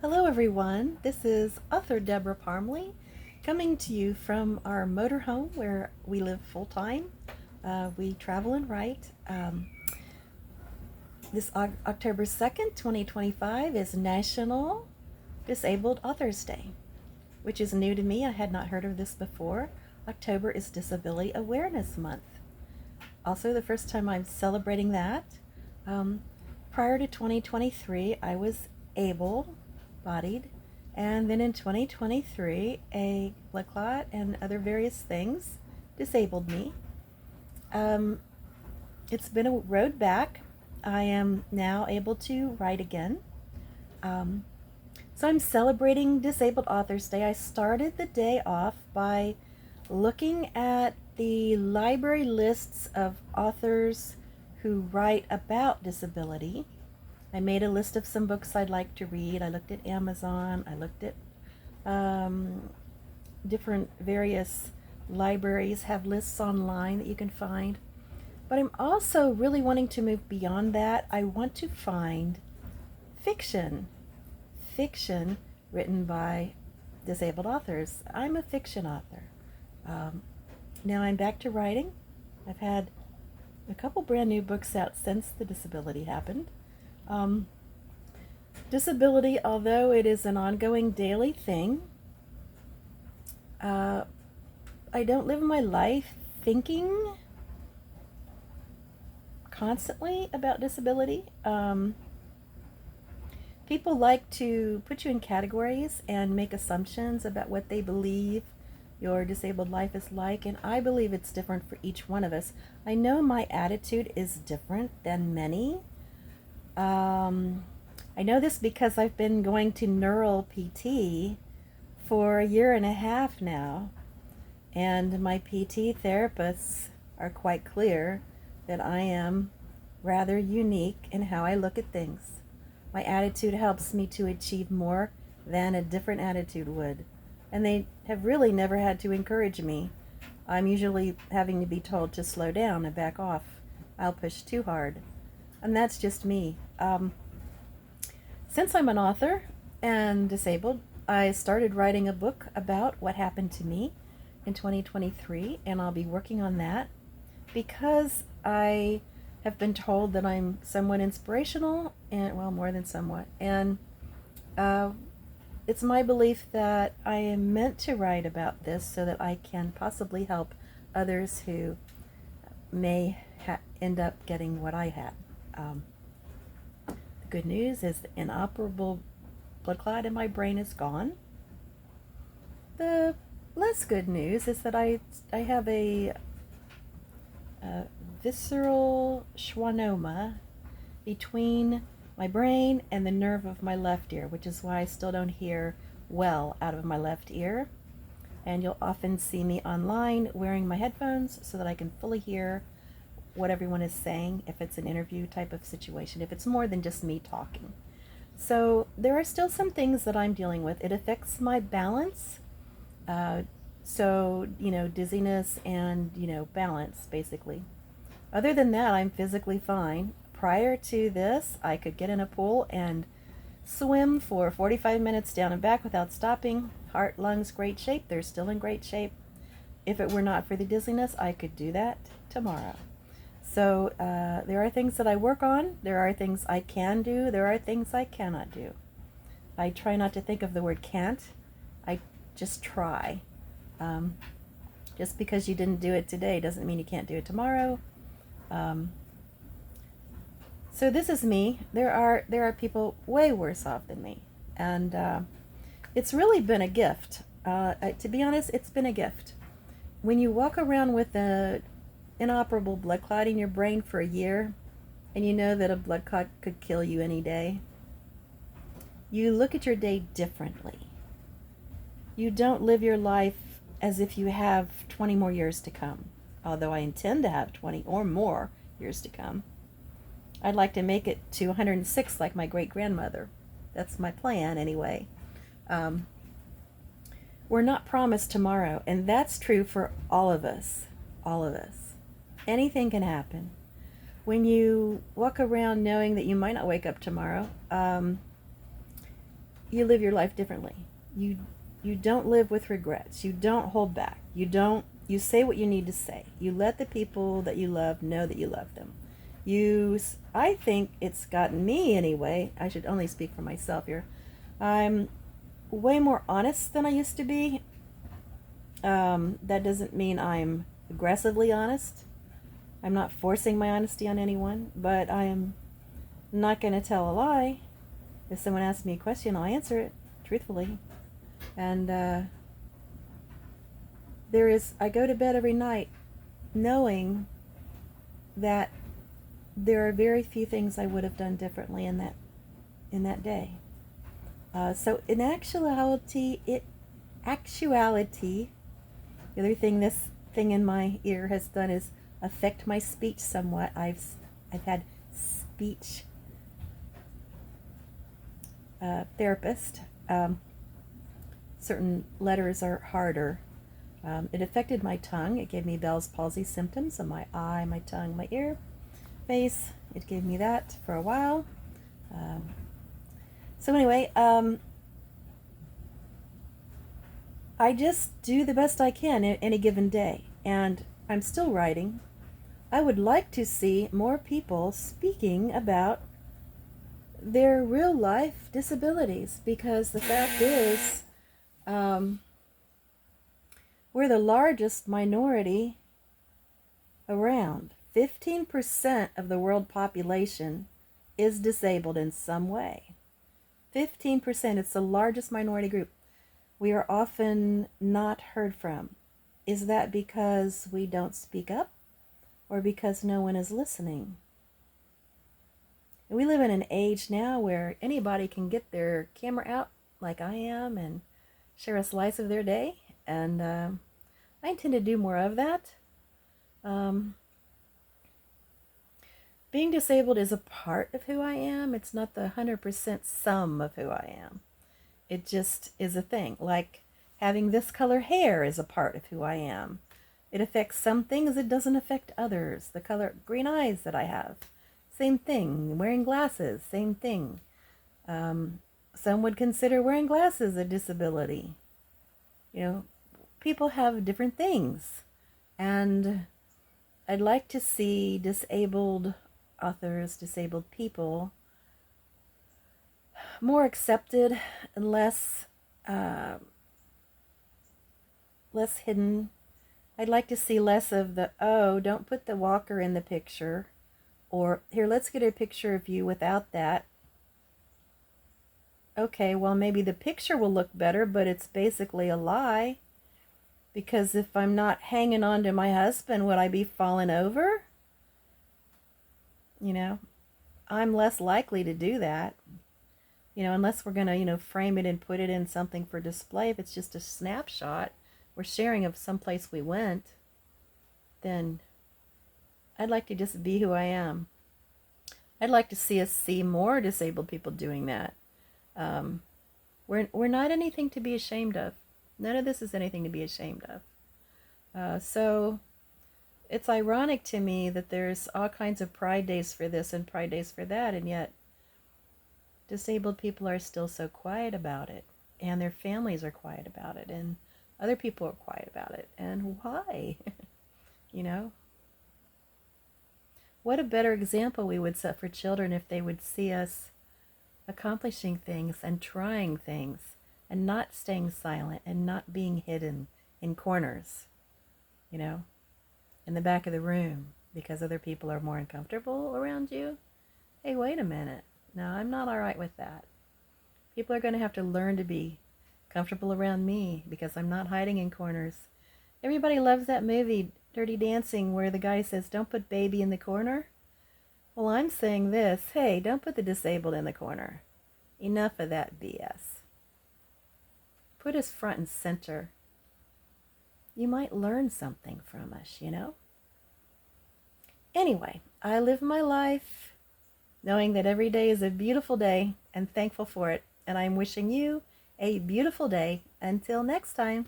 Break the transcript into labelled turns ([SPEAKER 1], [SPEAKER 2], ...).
[SPEAKER 1] Hello everyone, this is author Debra Parmley coming to you from our motorhome where we live full-time. We travel and write. This October 2nd, 2025 is National Disabled Authors Day, which is new to me. I had not heard of this before. October is Disability Awareness Month. Also the first time I'm celebrating that. Prior to 2023, I was able-bodied, and then in 2023, a blood clot and other various things disabled me. It's been a road back. I am now able to write again. So I'm celebrating Disabled Authors Day. I started the day off by looking at the library lists of authors who write about disability. I made a list of some books I'd like to read. I looked at Amazon. I looked at different various libraries have lists online that you can find. But I'm also really wanting to move beyond that. I want to find fiction written by disabled authors. I'm a fiction author. Now I'm back to writing. I've had a couple brand new books out since the disability happened. Disability, although it is an ongoing daily thing, I don't live my life thinking constantly about disability. People like to put you in categories and make assumptions about what they believe your disabled life is like, and I believe it's different for each one of us. I know my attitude is different than many. I know this because I've been going to neural PT for a year and a half now, and my PT therapists are quite clear that I am rather unique in how I look at things. My attitude helps me to achieve more than a different attitude would, and they have really never had to encourage me. I'm usually having to be told to slow down and back off. I'll push too hard, and that's just me. Since I'm an author and disabled, I started writing a book about what happened to me in 2023, and I'll be working on that because I have been told that I'm somewhat inspirational, and well, more than somewhat, and it's my belief that I am meant to write about this so that I can possibly help others who may end up getting what I had. The good news is the inoperable blood clot in my brain is gone. The less good news is that I have a visceral schwannoma between my brain and the nerve of my left ear, which is why I still don't hear well out of my left ear. And you'll often see me online wearing my headphones so that I can fully hear what everyone is saying if it's an interview type of situation, if it's more than just me talking. So there are still some things that I'm dealing with. It affects my balance. So, dizziness and, balance, basically. Other than that, I'm physically fine. Prior to this, I could get in a pool and swim for 45 minutes down and back without stopping. Heart, lungs, great shape. They're still in great shape. If it were not for the dizziness, I could do that tomorrow. So there are things that I work on. There are things I can do. There are things I cannot do. I try not to think of the word can't. I just try. Just because you didn't do it today doesn't mean you can't do it tomorrow. So this is me. There are people way worse off than me, and it's really been a gift. To be honest, it's been a gift. When you walk around with an inoperable blood clot in your brain for a year, and you know that a blood clot could kill you any day, you look at your day differently. You don't live your life as if you have 20 more years to come, although I intend to have 20 or more years to come. I'd like to make it to 106 like my great-grandmother. That's my plan anyway. We're not promised tomorrow, and that's true for all of us. All of us. Anything can happen. When you walk around knowing that you might not wake up tomorrow, you live your life differently. You you don't live with regrets. You don't hold back. You say what you need to say. You let the people that you love know that you love them. I think it's gotten me anyway. I should only speak for myself here. I'm way more honest than I used to be. That doesn't mean I'm aggressively honest. I'm not forcing my honesty on anyone, but I am not going to tell a lie. If someone asks me a question, I'll answer it truthfully. And I go to bed every night knowing that there are very few things I would have done differently in that day. So in actuality, the other thing this thing in my ear has done is affect my speech somewhat. I've had speech therapist. Certain letters are harder. It affected my tongue. It gave me Bell's palsy symptoms on my eye, my tongue, my ear, face. It gave me that for a while. So anyway, I just do the best I can in any given day. And I'm still writing. I would like to see more people speaking about their real life disabilities, because the fact is, we're the largest minority around. 15% of the world population is disabled in some way. 15%, it's the largest minority group. We are often not heard from. Is that because we don't speak up, or because no one is listening? We live in an age now where anybody can get their camera out like I am and share a slice of their day, and I intend to do more of that. Being disabled is a part of who I am. It's not the 100% sum of who I am. It just is a thing. Like having this color hair is a part of who I am. It affects some things, it doesn't affect others. The color green eyes that I have, same thing. Wearing glasses, same thing. Some would consider wearing glasses a disability. You know, people have different things. And I'd like to see disabled authors, disabled people, more accepted and less hidden. I'd like to see less of the, oh, don't put the walker in the picture, or here, let's get a picture of you without that. Okay, well, maybe the picture will look better, but it's basically a lie, because if I'm not hanging on to my husband, would I be falling over? You know, I'm less likely to do that. You know, unless we're going to, frame it and put it in something for display. If it's just a snapshot, we're sharing of someplace we went, then I'd like to just be who I am. I'd like to see us see more disabled people doing that. We're not anything to be ashamed of. None of this is anything to be ashamed of. So it's ironic to me that there's all kinds of pride days for this and pride days for that, and yet disabled people are still so quiet about it, and their families are quiet about it, and other people are quiet about it. And why? What a better example we would set for children if they would see us accomplishing things and trying things and not staying silent and not being hidden in corners, in the back of the room because other people are more uncomfortable around you. Hey, wait a minute. No, I'm not all right with that. People are going to have to learn to be comfortable around me because I'm not hiding in corners. Everybody loves that movie, Dirty Dancing, where the guy says, don't put baby in the corner. Well, I'm saying this, hey, don't put the disabled in the corner. Enough of that BS. Put us front and center. You might learn something from us, Anyway, I live my life knowing that every day is a beautiful day and thankful for it. And I'm wishing you a beautiful day. Until next time.